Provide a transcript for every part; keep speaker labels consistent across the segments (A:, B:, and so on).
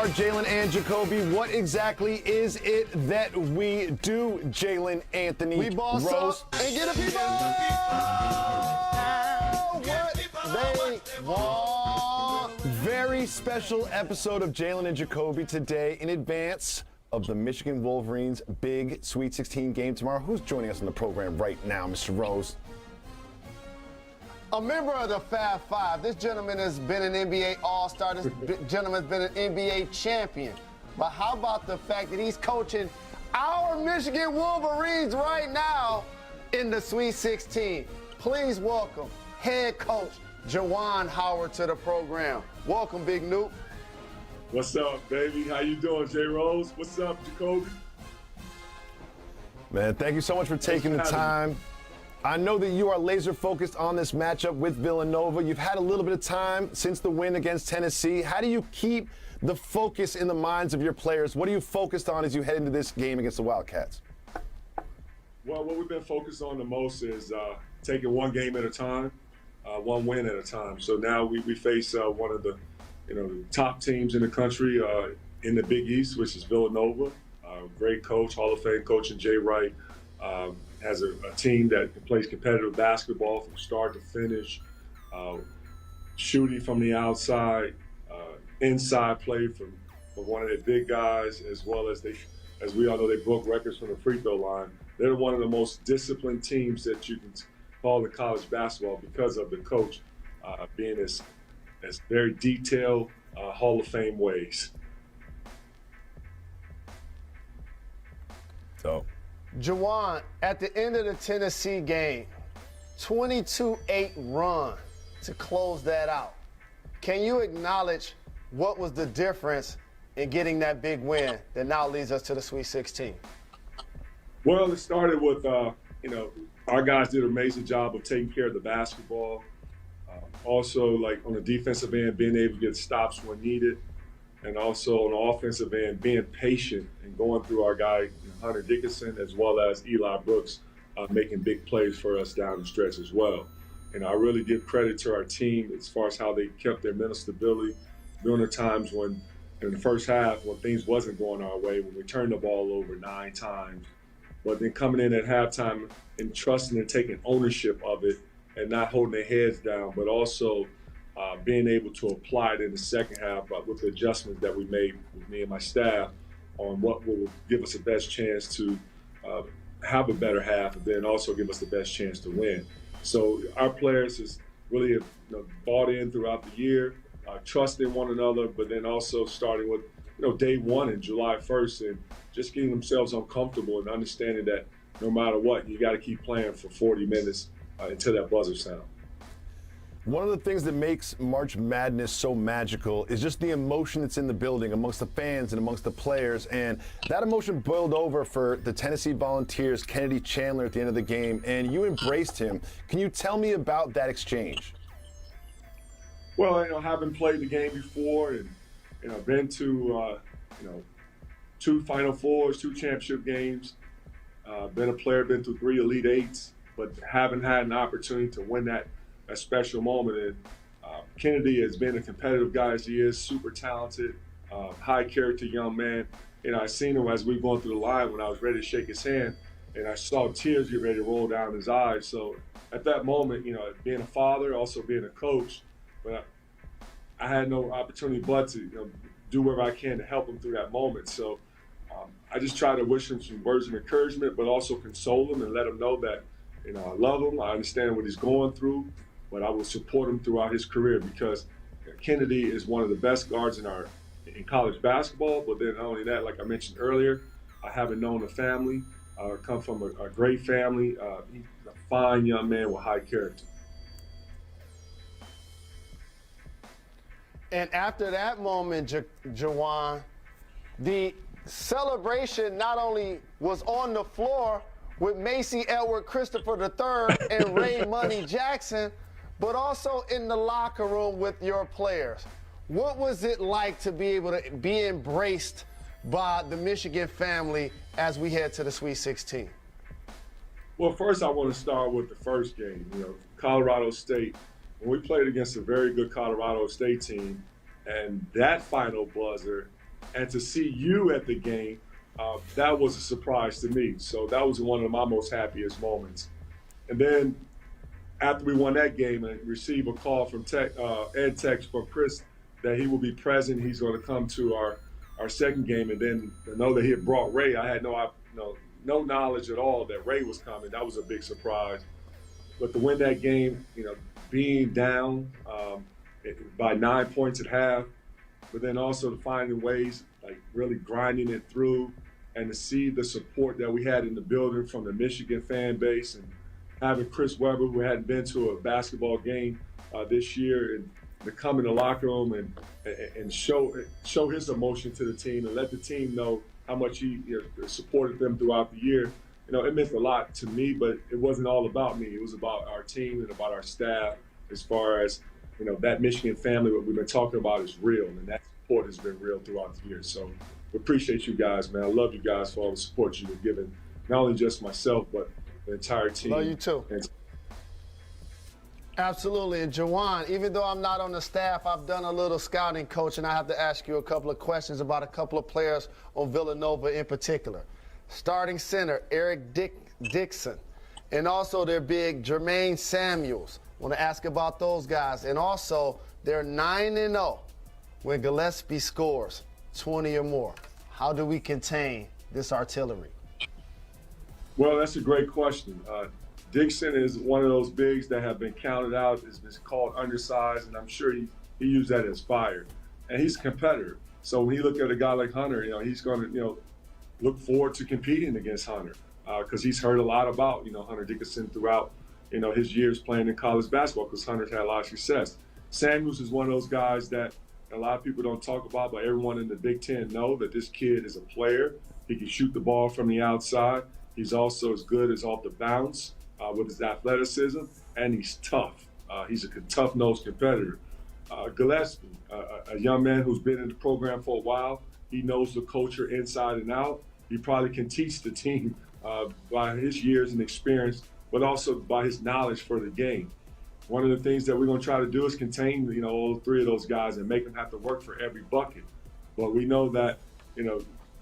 A: are Jalen and Jacoby. What exactly is it that we do, Jalen, Anthony,
B: We boss
A: Rose?
B: up and get the people what they want.
A: Very special episode of Jalen and Jacoby today in advance of the Michigan Wolverines' big Sweet 16 game tomorrow. Who's joining us on the program right now, Mr. Rose?
B: A member of the Fab Five. This gentleman has been an NBA All-Star. This gentleman has been an NBA champion. But how about the fact that he's coaching our Michigan Wolverines right now in the Sweet 16? Please welcome head coach Juwan Howard to the program. Welcome, Big Noop.
C: What's up, baby? How you doing, J. Rose? What's up, Jacoby?
A: Man, thank you so much for taking the time. I know that you are laser focused on this matchup with Villanova. You've had a little bit of time since the win against Tennessee. How do you keep the focus in the minds of your players? What are you focused on as you head into this game against the Wildcats?
C: Well, what we've been focused on the most is taking one game at a time, one win at a time. So now we face one of the the top teams in the country in the Big East, which is Villanova. Great coach, Hall of Fame coach, and Jay Wright. Has a team that plays competitive basketball from start to finish, shooting from the outside, inside play from one of their big guys, as well as as we all know, they broke records from the free throw line. They're one of the most disciplined teams that you can call in college basketball because of the coach being as very detailed, Hall of Fame ways.
A: So,
B: Juwan, at the end of the Tennessee game, 22-8 run to close that out. Can you acknowledge what was the difference in getting that big win that now leads us to the Sweet 16?
C: Well, it started with, our guys did an amazing job of taking care of the basketball. Also, like on the defensive end, being able to get stops when needed. And also on the offensive end, being patient and going through our guy, Hunter Dickinson, as well as Eli Brooks, making big plays for us down the stretch as well. And I really give credit to our team as far as how they kept their mental stability during the times when, in the first half, when things wasn't going our way, when we turned the ball over 9 times. But then coming in at halftime and trusting and taking ownership of it and not holding their heads down, but also being able to apply it in the second half with the adjustments that we made with me and my staff on what will give us the best chance to have a better half and then also give us the best chance to win. So our players has really bought in throughout the year, trusting one another, but then also starting with day one and July 1st and just getting themselves uncomfortable and understanding that no matter what, you got to keep playing for 40 minutes until that buzzer sound.
A: one of the things that makes March Madness so magical is just the emotion that's in the building amongst the fans and amongst the players. And that emotion boiled over for the Tennessee Volunteers' Kennedy Chandler at the end of the game, and you embraced him. Can you tell me about that exchange?
C: Well, having played the game before and, been to, 2 Final Fours, 2 championship games, been a player, been through 3 Elite Eights, but haven't had an opportunity to win that special moment. And Kennedy has been a competitive guy as he is, super talented, high character young man. I seen him as we were going through the line when I was ready to shake his hand, and I saw tears get ready to roll down his eyes. So at that moment, being a father, also being a coach, but I had no opportunity but to do whatever I can to help him through that moment. So I just try to wish him some words of encouragement, but also console him and let him know that I love him. I understand what he's going through, but I will support him throughout his career because Kennedy is one of the best guards in college basketball. But then not only that, like I mentioned earlier, I haven't known a family, come from a great family. He's a fine young man with high character.
B: And after that moment, Juwan, the celebration not only was on the floor with Macy Edward Christopher III and Ray Money Jackson, but also in the locker room with your players. What was it like to be able to be embraced by the Michigan family as we head to the Sweet 16?
C: Well, first I want to start with the first game, Colorado State. When we played against a very good Colorado State team, and that final buzzer and to see you at the game, that was a surprise to me. So that was one of my most happiest moments. And then after we won that game and received a call from Ed text from Chris that he will be present, he's going to come to our second game, and then to know that he had brought Ray, I had no knowledge at all that Ray was coming. That was a big surprise. But to win that game, being down by 9 points at half, but then also to finding ways, like really grinding it through, and to see the support that we had in the building from the Michigan fan base, and having Chris Webber, who hadn't been to a basketball game this year, and to come in the locker room and show his emotion to the team and let the team know how much he supported them throughout the year. It meant a lot to me, but it wasn't all about me. It was about our team and about our staff. As far as that Michigan family, what we've been talking about is real, and that support has been real throughout the year. So we appreciate you guys, man. I love you guys for all the support you've given, not only just myself, but the entire team.
B: Love you too. Absolutely. And Juwan, even though I'm not on the staff, I've done a little scouting, Coach, and I have to ask you a couple of questions about a couple of players on Villanova in particular. Starting center, Eric Dixon, and also their big Jermaine Samuels. Want to ask about those guys. And also, they're 9-0 when Gillespie scores 20 or more. How do we contain this artillery?
C: Well, that's a great question. Dixon is one of those bigs that have been counted out. It's been called undersized, and I'm sure he used that as fire. And he's a competitor. So when you look at a guy like Hunter, he's going to, look forward to competing against Hunter because he's heard a lot about, Hunter Dickinson throughout, his years playing in college basketball because Hunter's had a lot of success. Samuels is one of those guys that a lot of people don't talk about, but everyone in the Big Ten know that this kid is a player. He can shoot the ball from the outside. He's also as good as off the bounce with his athleticism, and he's tough. He's a tough-nosed competitor. Gillespie, a young man who's been in the program for a while. He knows the culture inside and out. He probably can teach the team by his years and experience, but also by his knowledge for the game. One of the things that we're going to try to do is contain, all three of those guys and make them have to work for every bucket. But we know that,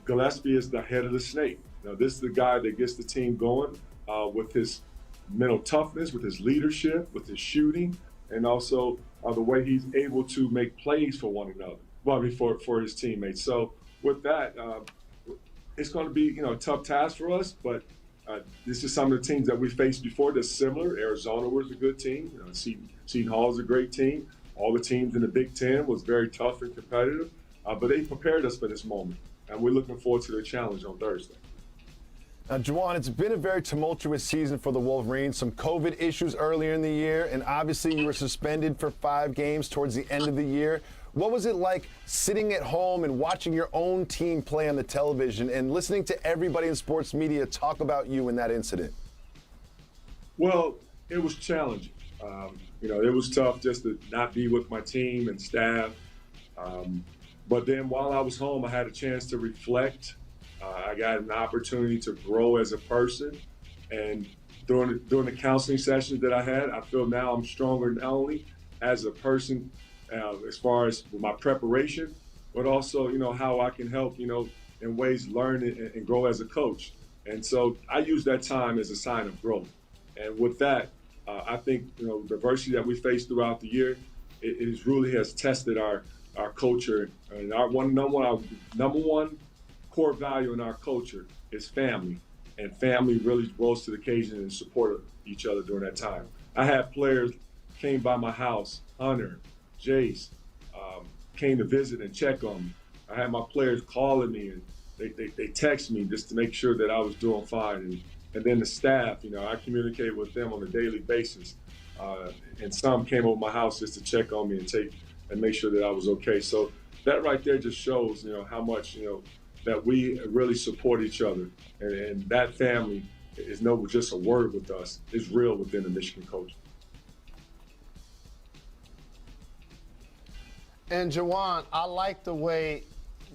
C: Gillespie is the head of the snake. This is the guy that gets the team going with his mental toughness, with his leadership, with his shooting, and also the way he's able to make plays for one another, for his teammates. So with that, it's going to be a tough task for us, but this is some of the teams that we faced before that's similar. Arizona was a good team. Seton Hall is a great team. All the teams in the Big Ten was very tough and competitive, but they prepared us for this moment, and we're looking forward to the challenge on Thursday.
A: Now, Juwan, it's been a very tumultuous season for the Wolverines. Some COVID issues earlier in the year, and obviously you were suspended for 5 games towards the end of the year. What was it like sitting at home and watching your own team play on the television and listening to everybody in sports media talk about you in that incident?
C: Well, it was challenging. It was tough just to not be with my team and staff. But then while I was home, I had a chance to reflect. I got an opportunity to grow as a person. And during the counseling sessions that I had, I feel now I'm stronger not only as a person as far as my preparation, but also, how I can help, in ways learn and grow as a coach. And so I use that time as a sign of growth. And with that, I think, the adversity that we faced throughout the year, it really has tested our culture. And our number one core value in our culture is family. And family really rose to the occasion and supported each other during that time. I had players came by my house, Hunter, Jace, came to visit and check on me. I had my players calling me and they text me just to make sure that I was doing fine. And then the staff, I communicate with them on a daily basis. And some came over my house just to check on me and make sure that I was okay. So that right there just shows, how much, that we really support each other. And that family is no just a word with us. It's real within the Michigan culture.
B: And Juwan, I like the way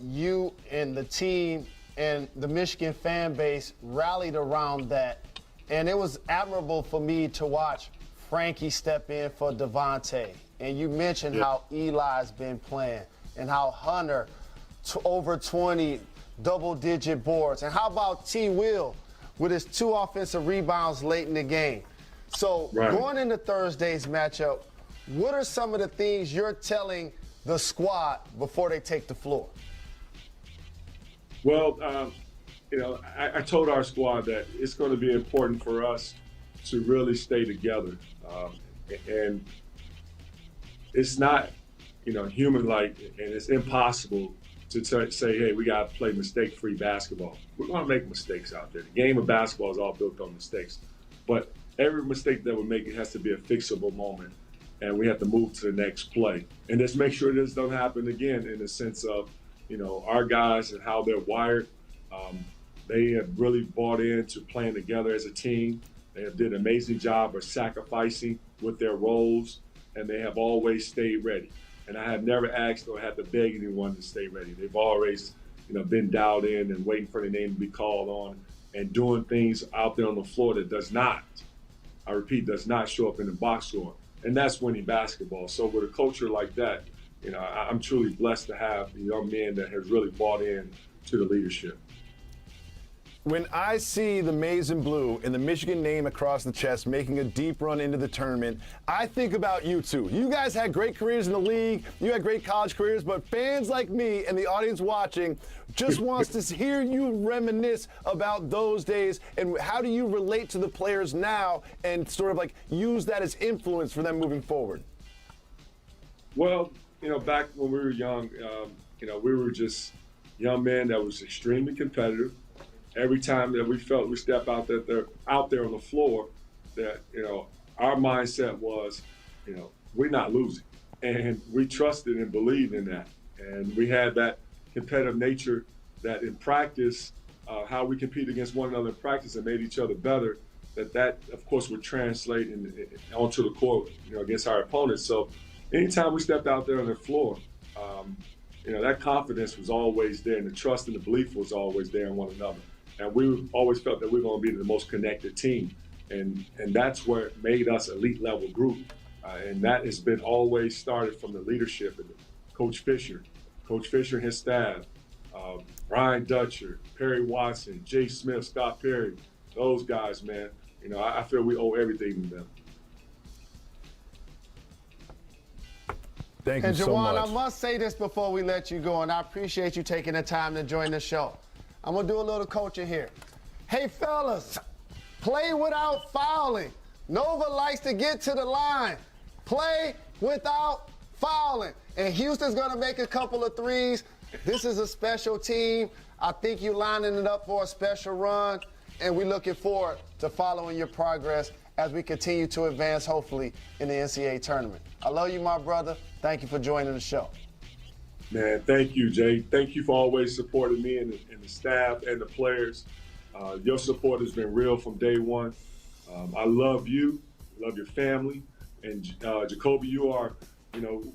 B: you and the team and the Michigan fan base rallied around that. And it was admirable for me to watch Frankie step in for Devontae. And you mentioned how Eli's been playing and how Hunter over 20 double-digit boards. And how about T. Will with his 2 offensive rebounds late in the game? So going into Thursday's matchup, what are some of the things you're telling the squad before they take the floor?
C: Well, I told our squad that it's going to be important for us to really stay together. And it's not, human-like, and it's impossible to say, hey, we got to play mistake-free basketball. We're going to make mistakes out there. The game of basketball is all built on mistakes. But every mistake that we make, it has to be a fixable moment, and we have to move to the next play. And just make sure this don't happen again in the sense of, our guys and how they're wired. They have really bought into playing together as a team. They have did an amazing job of sacrificing with their roles, and they have always stayed ready. And I have never asked or had to beg anyone to stay ready. They've always, been dialed in and waiting for their name to be called on and doing things out there on the floor that does not, I repeat, does not show up in the box score. And that's winning basketball. So with a culture like that, I'm truly blessed to have the young men that has really bought in to the leadership.
A: When I see the maize and blue and the Michigan name across the chest making a deep run into the tournament, I think about you two. You guys had great careers in the league. You had great college careers, but fans like me and the audience watching just wants to hear you reminisce about those days and how do you relate to the players now and sort of like use that as influence for them moving forward?
C: Well, back when we were young, we were just young men that was extremely competitive. Every time that we felt we step out there on the floor, that our mindset was, we're not losing, and we trusted and believed in that, and we had that competitive nature that in practice, how we compete against one another in practice and made each other better. That of course would translate onto the court, against our opponents. So anytime we stepped out there on the floor, that confidence was always there, and the trust and the belief was always there in one another. And we always felt that we were going to be the most connected team. And that's where it made us elite level group. And that has been always started from the leadership of Coach Fisher and his staff, Brian Dutcher, Perry Watson, Jay Smith, Scott Perry, those guys, man. I feel we owe everything to them.
A: Thank you so much.
B: And Juwan, I must say this before we let you go, and I appreciate you taking the time to join the show. I'm going to do a little coaching here. Hey, fellas, play without fouling. Nova likes to get to the line. Play without fouling. And Houston's going to make a couple of threes. This is a special team. I think you're lining it up for a special run, and we're looking forward to following your progress as we continue to advance, hopefully, in the NCAA tournament. I love you, my brother. Thank you for joining the show.
C: Man, thank you, Jay. Thank you for always supporting me and the staff and the players. Your support has been real from day one. I love you, love your family, and Jacoby, you are,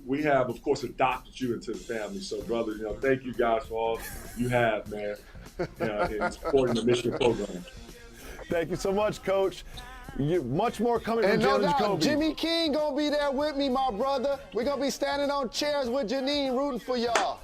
C: we have, of course, adopted you into the family. So, brother, thank you guys for all you have, man, in supporting the Michigan program.
A: Thank you so much, Coach. Much more coming from
B: And no
A: Jalen
B: doubt,
A: Jacoby.
B: Jimmy King gonna be there with me, my brother. We're gonna be standing on chairs with Janine rooting for y'all.